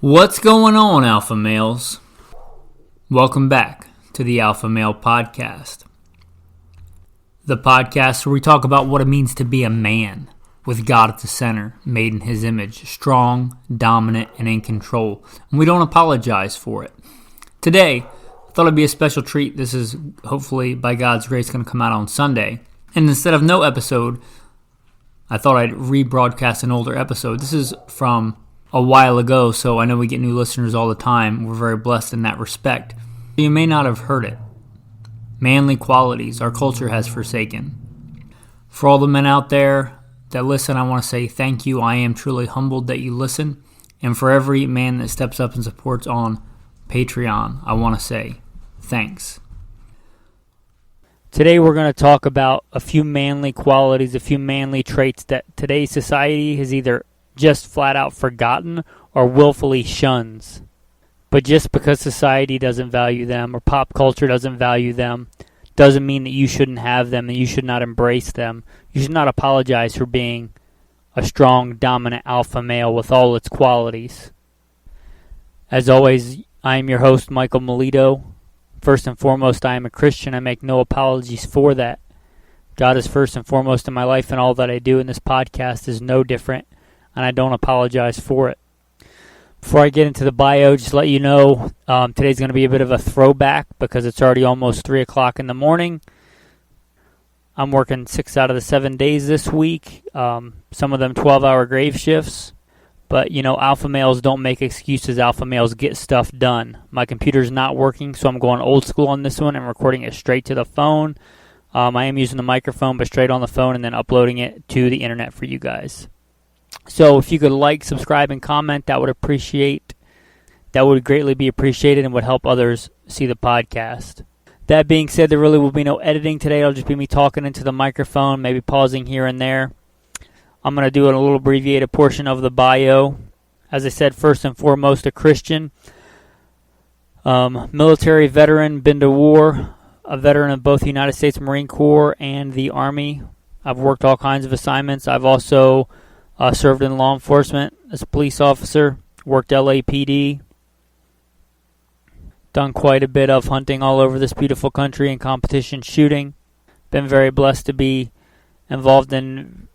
What's going on, Alpha Males? Welcome back to the Alpha Male Podcast. The podcast where we talk about what it means to be a man with God at the center, made in His image, strong, dominant, and in control. And we don't apologize for it. Today, I thought it'd be a special treat. This is hopefully, by God's grace, going to come out on Sunday. And instead of no episode, I thought I'd rebroadcast an older episode. This is from a while ago, so I know we get new listeners all the time. We're very blessed in that respect. You may not have heard it. Manly qualities our culture has forsaken. For all the men out there that listen, I want to say thank you. I am truly humbled that you listen. And for every man that steps up and supports on Patreon, I want to say thanks. Today we're going to talk about a few manly qualities, a few manly traits that today's society has either just flat out forgotten or willfully shuns. But just because society doesn't value them or pop culture doesn't value them doesn't mean that you shouldn't have them and you should not embrace them. You should not apologize for being a strong, dominant alpha male with all its qualities. As always, I am your host, Michael Melito. First and foremost, I am a Christian. I make no apologies for that. God is first and foremost in my life, and all that I do in this podcast is no different, and I don't apologize for it. Before I get into the bio, just let you know, today's going to be a bit of a throwback because it's already almost 3 o'clock in the morning. I'm working 6 out of the 7 days this week, some of them 12-hour grave shifts. But, you know, alpha males don't make excuses. Alpha males get stuff done. My computer's not working, so I'm going old school on this one and recording it straight to the phone. I am using the microphone, but straight on the phone and then uploading it to the internet for you guys. So if you could like, subscribe, and comment, that would greatly be appreciated and would help others see the podcast. That being said, there really will be no editing today. It'll just be me talking into the microphone, maybe pausing here and there. I'm going to do a little abbreviated portion of the bio. As I said, first and foremost, a Christian. Military veteran, been to war. A veteran of both the United States Marine Corps and the Army. I've worked all kinds of assignments. I've also served in law enforcement as a police officer. Worked LAPD. Done quite a bit of hunting all over this beautiful country and competition shooting. Been very blessed to be involved in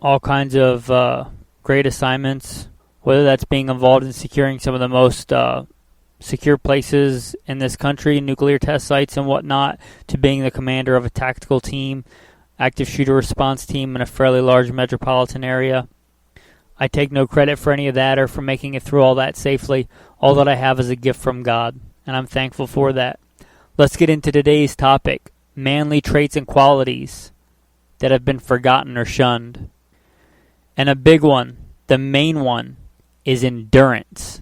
all kinds of great assignments, whether that's being involved in securing some of the most secure places in this country, nuclear test sites and whatnot, to being the commander of a tactical team, active shooter response team in a fairly large metropolitan area. I take no credit for any of that or for making it through all that safely. All that I have is a gift from God, and I'm thankful for that. Let's get into today's topic, manly traits and qualities that have been forgotten or shunned. And a big one, the main one, is endurance.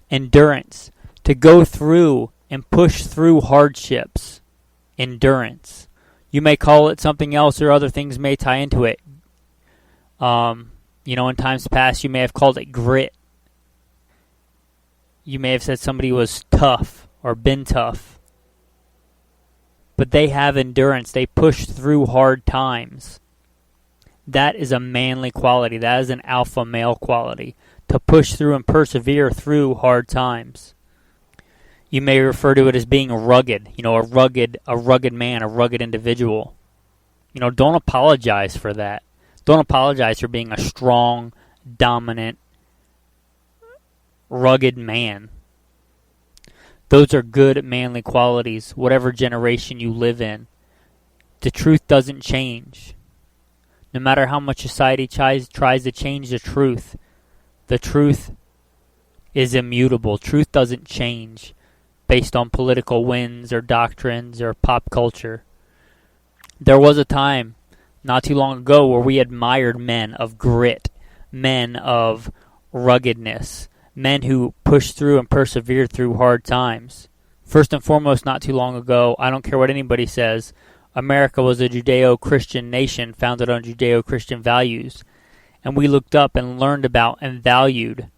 Endurance. To go through and push through hardships. Endurance. You may call it something else or other things may tie into it. In times past you may have called it grit. You may have said somebody was tough or been tough. But they have endurance. They push through hard times. That is a manly quality. That is an alpha male quality. To push through and persevere through hard times. You may refer to it as being rugged. A rugged man, a rugged individual. Don't apologize for that. Don't apologize for being a strong, dominant, rugged man. Those are good manly qualities, whatever generation you live in. The truth doesn't change. No matter how much society tries to change the truth is immutable. Truth doesn't change based on political winds or doctrines or pop culture. There was a time not too long ago where we admired men of grit, men of ruggedness, men who pushed through and persevered through hard times. First and foremost, not too long ago, I don't care what anybody says, America was a Judeo-Christian nation founded on Judeo-Christian values. And we looked up and learned about and valued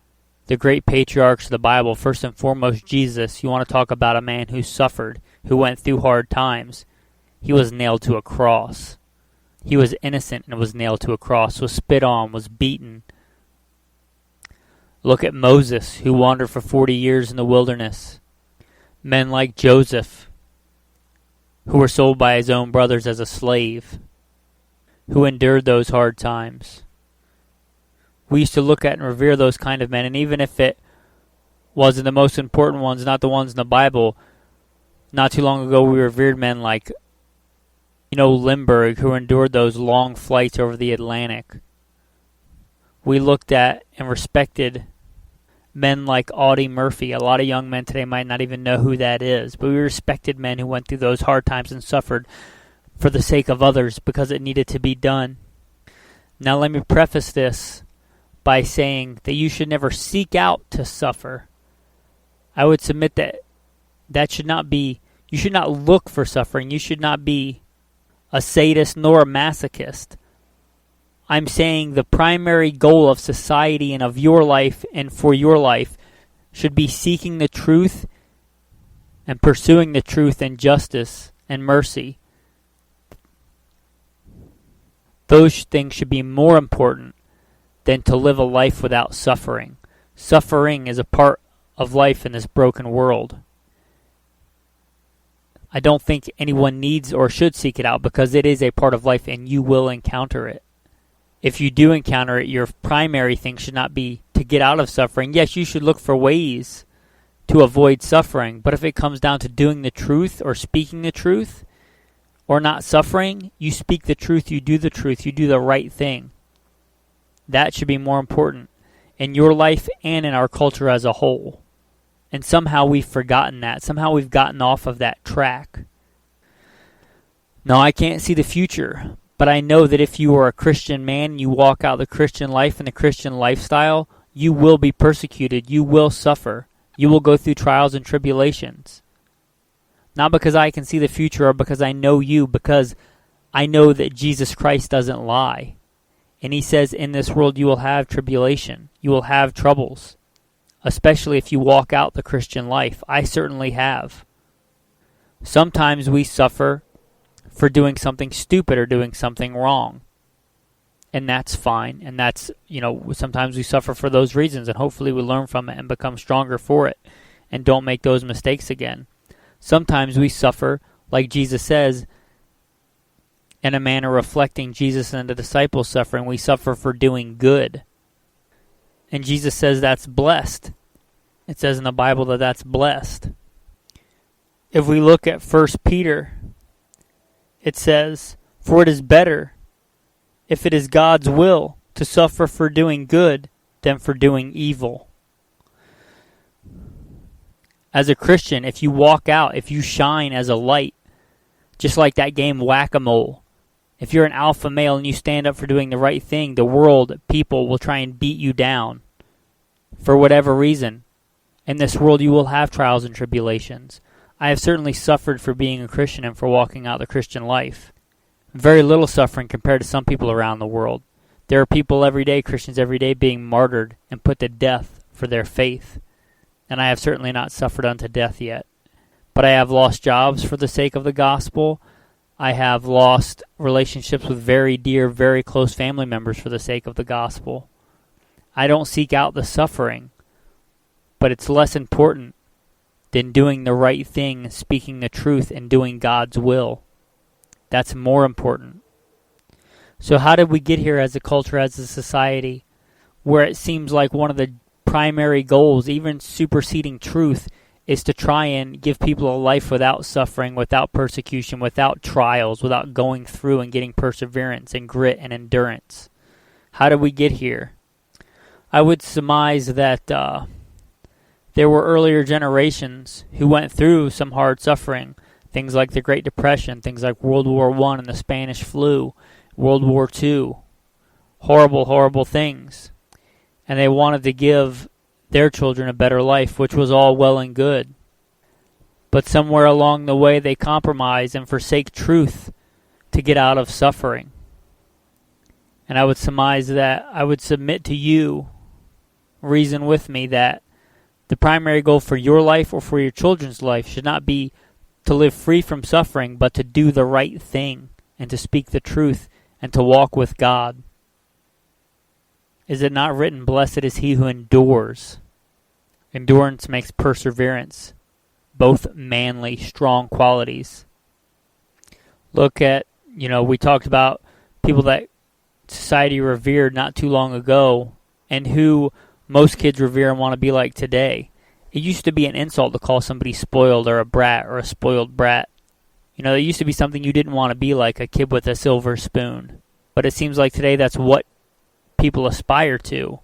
the great patriarchs of the Bible. First and foremost, Jesus. You want to talk about a man who suffered, who went through hard times. He was nailed to a cross. He was innocent and was nailed to a cross, was spit on, was beaten. Look at Moses, who wandered for 40 years in the wilderness. Men like Joseph, who were sold by his own brothers as a slave, who endured those hard times. We used to look at and revere those kind of men, and even if it wasn't the most important ones, not the ones in the Bible, not too long ago we revered men like, Lindbergh, who endured those long flights over the Atlantic. We looked at and respected men like Audie Murphy. A lot of young men today might not even know who that is, but we respected men who went through those hard times and suffered for the sake of others because it needed to be done. Now let me preface this by saying that you should never seek out to suffer. I would submit that should not be, you should not look for suffering. You should not be a sadist nor a masochist. I'm saying the primary goal of society and of your life and for your life should be seeking the truth and pursuing the truth and justice and mercy. Those things should be more important than to live a life without suffering. Suffering is a part of life in this broken world. I don't think anyone needs or should seek it out because it is a part of life and you will encounter it. If you do encounter it, your primary thing should not be to get out of suffering. Yes, you should look for ways to avoid suffering, but if it comes down to doing the truth or speaking the truth or not suffering, you speak the truth, you do the right thing. That should be more important in your life and in our culture as a whole. And somehow we've forgotten that. Somehow we've gotten off of that track. Now, I can't see the future, but I know that if you are a Christian man and you walk out the Christian life and the Christian lifestyle, you will be persecuted. You will suffer. You will go through trials and tribulations. Not because I can see the future or because I know you, because I know that Jesus Christ doesn't lie. And he says, in this world you will have tribulation. You will have troubles. Especially if you walk out the Christian life. I certainly have. Sometimes we suffer for doing something stupid or doing something wrong. And that's fine. And that's, sometimes we suffer for those reasons. And hopefully we learn from it and become stronger for it. And don't make those mistakes again. Sometimes we suffer, like Jesus says, in a manner reflecting Jesus and the disciples' suffering. We suffer for doing good. And Jesus says that's blessed. It says in the Bible that that's blessed. If we look at 1 Peter, it says, "For it is better, if it is God's will, to suffer for doing good than for doing evil." As a Christian, if you walk out, if you shine as a light, just like that game Whack-A-Mole, if you're an alpha male and you stand up for doing the right thing, the world, people will try and beat you down for whatever reason. In this world you will have trials and tribulations. I have certainly suffered for being a Christian and for walking out the Christian life. Very little suffering compared to some people around the world. There are people every day, Christians every day, being martyred and put to death for their faith. And I have certainly not suffered unto death yet. But I have lost jobs for the sake of the gospel. I have lost relationships with very dear, very close family members for the sake of the gospel. I don't seek out the suffering, but it's less important than doing the right thing, speaking the truth, and doing God's will. That's more important. So how did we get here as a culture, as a society, where it seems like one of the primary goals, even superseding truth, is to try and give people a life without suffering, without persecution, without trials, without going through and getting perseverance and grit and endurance? How did we get here? I would surmise that there were earlier generations who went through some hard suffering, things like the Great Depression, things like World War I and the Spanish flu, World War II, horrible, horrible things. And they wanted to give their children a better life, which was all well and good. But somewhere along the way they compromise and forsake truth to get out of suffering. And I would surmise that, I would submit to you, reason with me, that the primary goal for your life or for your children's life should not be to live free from suffering, but to do the right thing and to speak the truth and to walk with God. Is it not written, blessed is he who endures? Endurance makes perseverance, both manly, strong qualities. Look at, we talked about people that society revered not too long ago and who most kids revere and want to be like today. It used to be an insult to call somebody spoiled or a brat or a spoiled brat. It used to be something you didn't want to be, like a kid with a silver spoon. But it seems like today that's what people aspire to.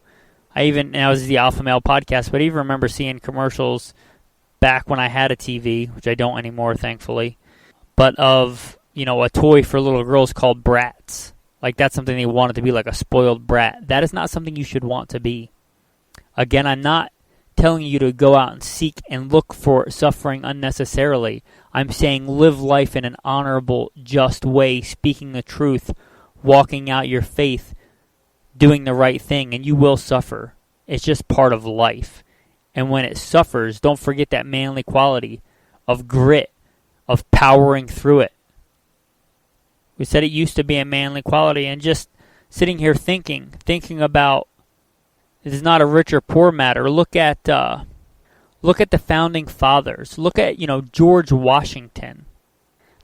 Now this is the Alpha Male podcast, but I even remember seeing commercials back when I had a TV, which I don't anymore, thankfully, but of, a toy for little girls called Brats. Like that's something they wanted to be, like a spoiled brat. That is not something you should want to be. Again, I'm not telling you to go out and seek and look for suffering unnecessarily. I'm saying live life in an honorable, just way, speaking the truth, walking out your faith, doing the right thing, and you will suffer. It's just part of life. And when it suffers, don't forget that manly quality of grit, of powering through it. We said it used to be a manly quality, and just sitting here thinking about it is not a rich or poor matter. Look at the founding fathers. Look at, George Washington.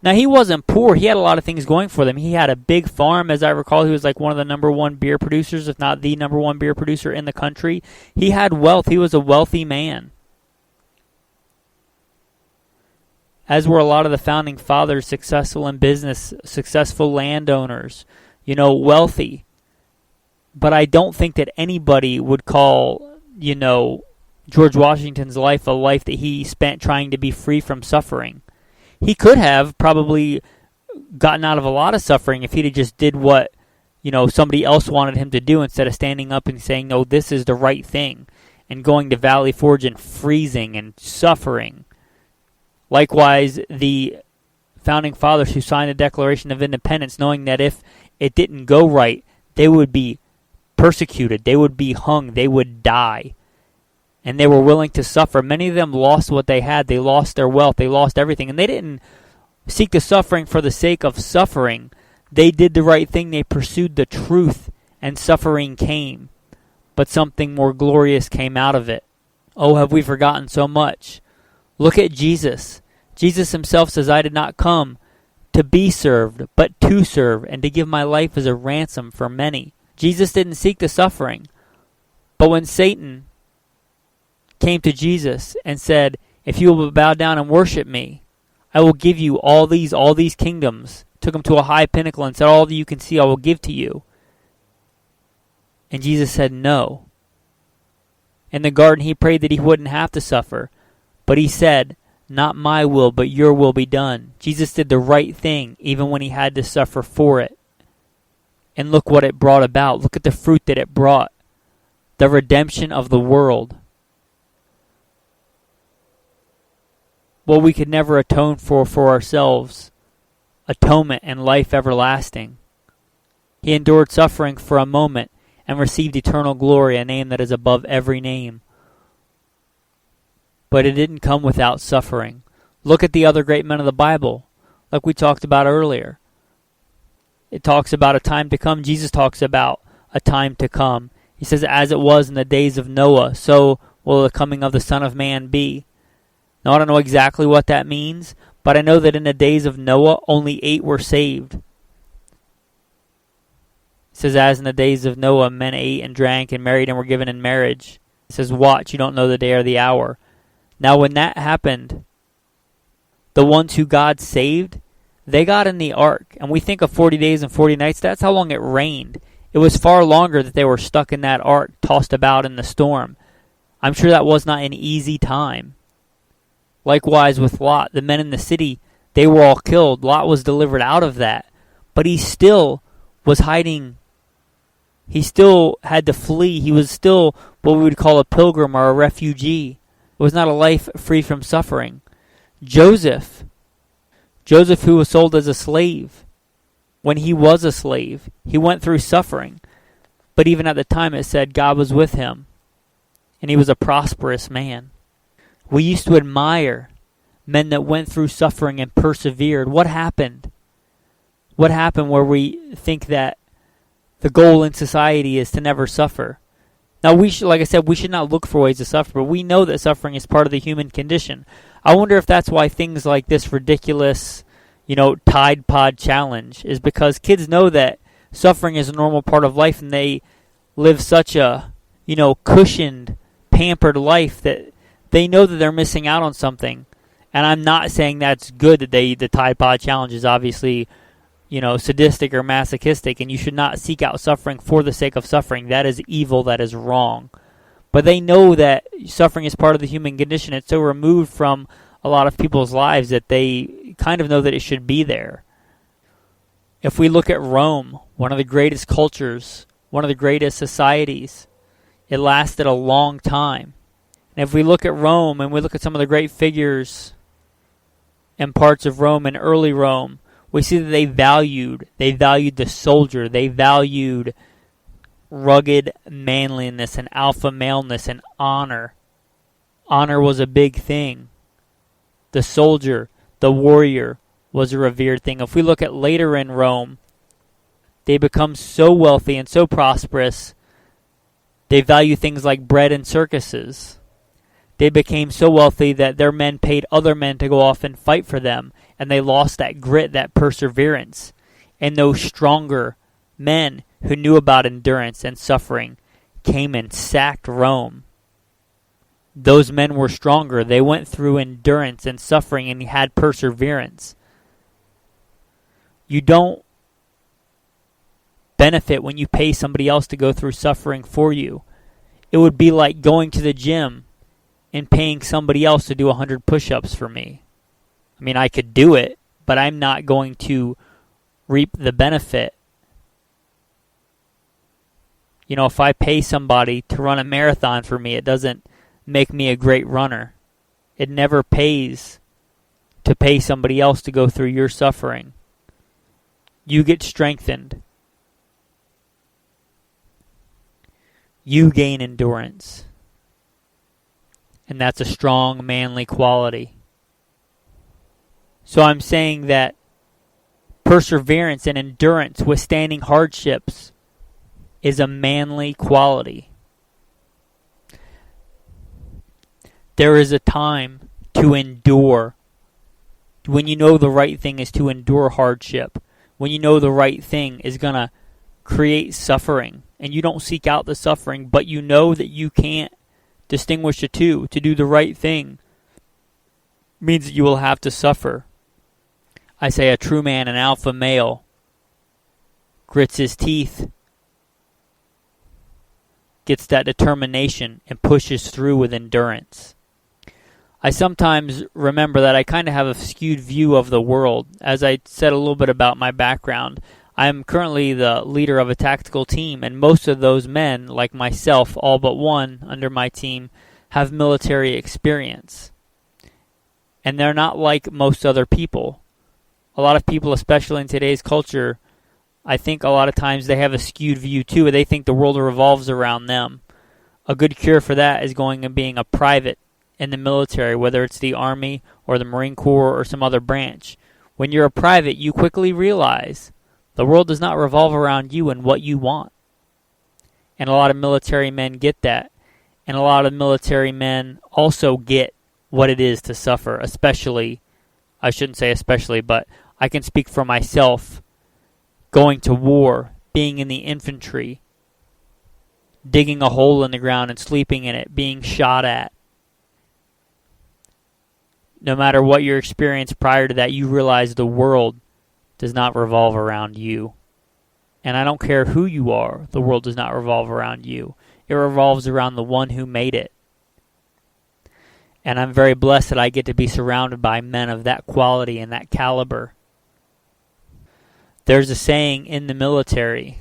Now, he wasn't poor. He had a lot of things going for them. He had a big farm. As I recall, he was like one of the number one beer producers, if not the number one beer producer in the country. He had wealth. He was a wealthy man. As were a lot of the founding fathers, successful in business, successful landowners, wealthy. But I don't think that anybody would call, George Washington's life a life that he spent trying to be free from suffering. He could have probably gotten out of a lot of suffering if he'd just did what, somebody else wanted him to do instead of standing up and saying, no, this is the right thing, and going to Valley Forge and freezing and suffering. Likewise, the founding fathers who signed the Declaration of Independence, knowing that if it didn't go right, they would be persecuted, they would be hung, they would die. And they were willing to suffer. Many of them lost what they had. They lost their wealth. They lost everything. And they didn't seek the suffering for the sake of suffering. They did the right thing. They pursued the truth, and suffering came. But something more glorious came out of it. Oh, have we forgotten so much? Look at Jesus. Jesus himself says, I did not come to be served, but to serve, and to give my life as a ransom for many. Jesus didn't seek the suffering. But when Satan came to Jesus and said, if you will bow down and worship me, I will give you all these kingdoms. Took him to a high pinnacle and said, all that you can see I will give to you. And Jesus said no. In the garden he prayed that he wouldn't have to suffer. But he said, not my will, but your will be done. Jesus did the right thing even when he had to suffer for it. And look what it brought about. Look at the fruit that it brought. The redemption of the world. What we could never atone for ourselves. Atonement and life everlasting. He endured suffering for a moment and received eternal glory, a name that is above every name. But it didn't come without suffering. Look at the other great men of the Bible, like we talked about earlier. It talks about a time to come. Jesus talks about a time to come. He says, as it was in the days of Noah, so will the coming of the Son of Man be. Now, I don't know exactly what that means, but I know that in the days of Noah, only 8 were saved. It says, as in the days of Noah, men ate and drank and married and were given in marriage. It says, watch, you don't know the day or the hour. Now, when that happened, the ones who God saved, they got in the ark. And we think of 40 days and 40 nights. That's how long it rained. It was far longer that they were stuck in that ark, tossed about in the storm. I'm sure that was not an easy time. Likewise with Lot, the men in the city, they were all killed. Lot was delivered out of that. But he still was hiding. He still had to flee. He was still what we would call a pilgrim or a refugee. It was not a life free from suffering. Joseph, who was sold as a slave, when he was a slave, he went through suffering. But even at the time it said God was with him, and he was a prosperous man. We used to admire men that went through suffering and persevered. What happened? What happened where we think that the goal in society is to never suffer. Now, like I said, we should not look for ways to suffer, but we know that suffering is part of the human condition. I wonder if that's why things like this ridiculous, Tide Pod challenge is because kids know that suffering is a normal part of life, and they live such a, cushioned, pampered life that they know that they're missing out on something. And I'm not saying that's good that the Tide Pod challenge is obviously, sadistic or masochistic, and you should not seek out suffering for the sake of suffering. That is evil. That is wrong. But they know that suffering is part of the human condition. It's so removed from a lot of people's lives that they kind of know that it should be there. If we look at Rome, one of the greatest cultures, one of the greatest societies, it lasted a long time. And if we look at Rome and we look at some of the great figures and parts of Rome and early Rome, we see that they valued the soldier. They valued rugged manliness and alpha maleness and honor. Honor was a big thing. The soldier, the warrior, was a revered thing. If we look at later in Rome, they become so wealthy and so prosperous, they value things like bread and circuses. They became so wealthy that their men paid other men to go off and fight for them, and they lost that grit, that perseverance. And those stronger men who knew about endurance and suffering came and sacked Rome. Those men were stronger. They went through endurance and suffering and had perseverance. You don't benefit when you pay somebody else to go through suffering for you. It would be like going to the gym and paying somebody else to do 100 push-ups for me. I mean, I could do it, but I'm not going to reap the benefit. If I pay somebody to run a marathon for me, it doesn't make me a great runner. It never pays to pay somebody else to go through your suffering. You get strengthened. You gain endurance. And that's a strong, manly quality. So I'm saying that perseverance and endurance, withstanding hardships, is a manly quality. There is a time to endure. When you know the right thing is to endure hardship. When you know the right thing is going to create suffering. And you don't seek out the suffering, but you know that you can't distinguish the two. To do the right thing means that you will have to suffer. I say a true man, an alpha male, grits his teeth, gets that determination, and pushes through with endurance. I sometimes remember that I kind of have a skewed view of the world. As I said a little bit about my background, I am currently the leader of a tactical team, and most of those men, like myself, all but one under my team, have military experience. And they're not like most other people. A lot of people, especially in today's culture, I think a lot of times they have a skewed view too. They think the world revolves around them. A good cure for that is going and being a private in the military, whether it's the Army or the Marine Corps or some other branch. When you're a private, you quickly realize the world does not revolve around you and what you want. And a lot of military men get that. And a lot of military men also get what it is to suffer, especially, I shouldn't say especially, but I can speak for myself, going to war, being in the infantry, digging a hole in the ground and sleeping in it, being shot at. No matter what your experience prior to that, you realize the world does not revolve around you. And I don't care who you are, the world does not revolve around you. It revolves around the one who made it. And I'm very blessed that I get to be surrounded by men of that quality and that caliber. There's a saying in the military,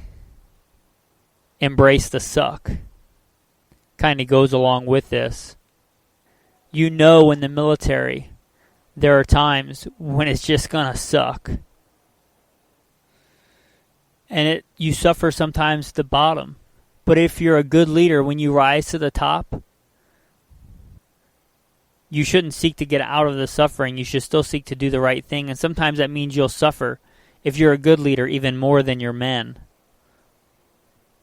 embrace the suck. Kind of goes along with this. You know, in the military, there are times when it's just going to suck. And you suffer sometimes at the bottom. But if you're a good leader, when you rise to the top, you shouldn't seek to get out of the suffering. You should still seek to do the right thing. And sometimes that means you'll suffer, if you're a good leader, even more than your men.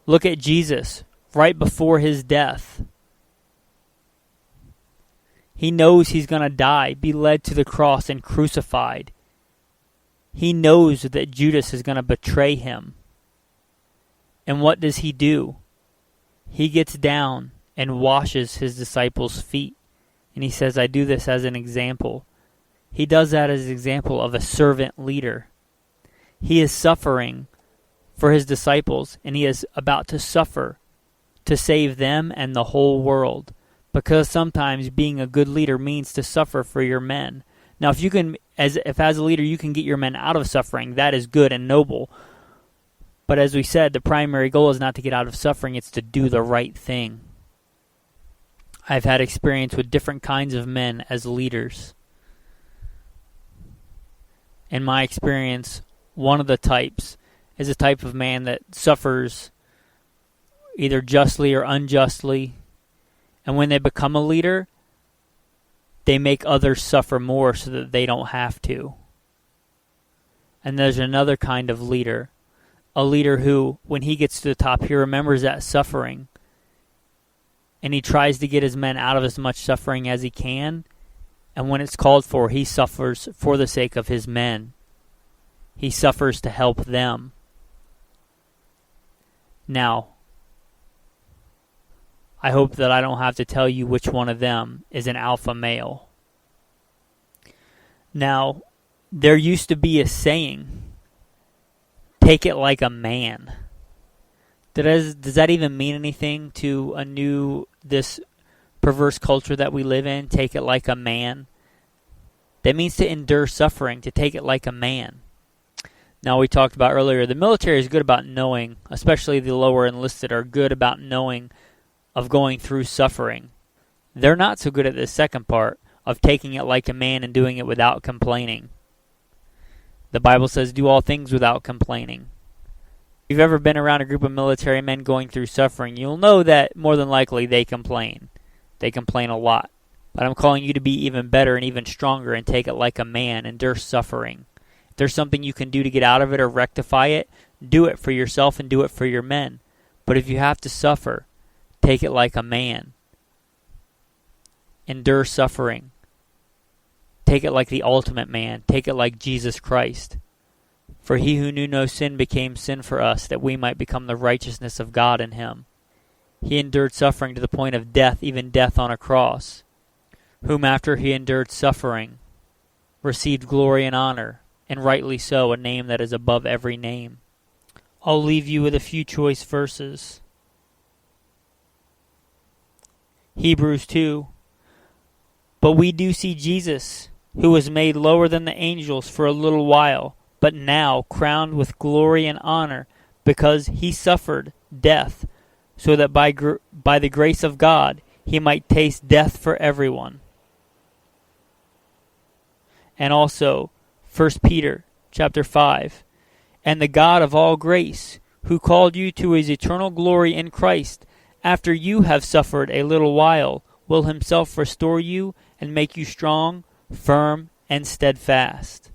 Look at Jesus right before his death. He knows he's going to die, be led to the cross and crucified. He knows that Judas is going to betray him. And what does he do? He gets down and washes his disciples' feet. And he says, I do this as an example. He does that as an example of a servant leader. He is suffering for his disciples, and he is about to suffer to save them and the whole world. Because sometimes being a good leader means to suffer for your men. Now, if you can, if as a leader you can get your men out of suffering, that is good and noble. But as we said, the primary goal is not to get out of suffering, it's to do the right thing. I've had experience with different kinds of men as leaders. In my experience, one of the types is a type of man that suffers either justly or unjustly. And when they become a leader, they make others suffer more so that they don't have to. And there's another kind of leader, a leader who, when he gets to the top, he remembers that suffering. And he tries to get his men out of as much suffering as he can. And when it's called for, he suffers for the sake of his men. He suffers to help them. Now, I hope that I don't have to tell you which one of them is an alpha male. Now, there used to be a saying, take it like a man. Does that even mean anything to this perverse culture that we live in? Take it like a man. That means to endure suffering, to take it like a man. Now, we talked about earlier, the military is good about knowing, especially the lower enlisted are good about knowing of going through suffering. They're not so good at the second part of taking it like a man and doing it without complaining. The Bible says, do all things without complaining. If you've ever been around a group of military men going through suffering, you'll know that more than likely they complain. They complain a lot. But I'm calling you to be even better and even stronger and take it like a man, endure suffering. If there's something you can do to get out of it or rectify it, do it for yourself and do it for your men. But if you have to suffer, take it like a man. Endure suffering. Take it like the ultimate man. Take it like Jesus Christ. For he who knew no sin became sin for us, that we might become the righteousness of God in him. He endured suffering to the point of death, even death on a cross. Whom after he endured suffering, received glory and honor, and rightly so, a name that is above every name. I'll leave you with a few choice verses. Hebrews 2. But we do see Jesus, who was made lower than the angels for a little while, but now crowned with glory and honor, because he suffered death, so that by the grace of God he might taste death for everyone. And also 1 Peter chapter 5. And the God of all grace, who called you to his eternal glory in Christ, after you have suffered a little while, will himself restore you and make you strong, firm, and steadfast.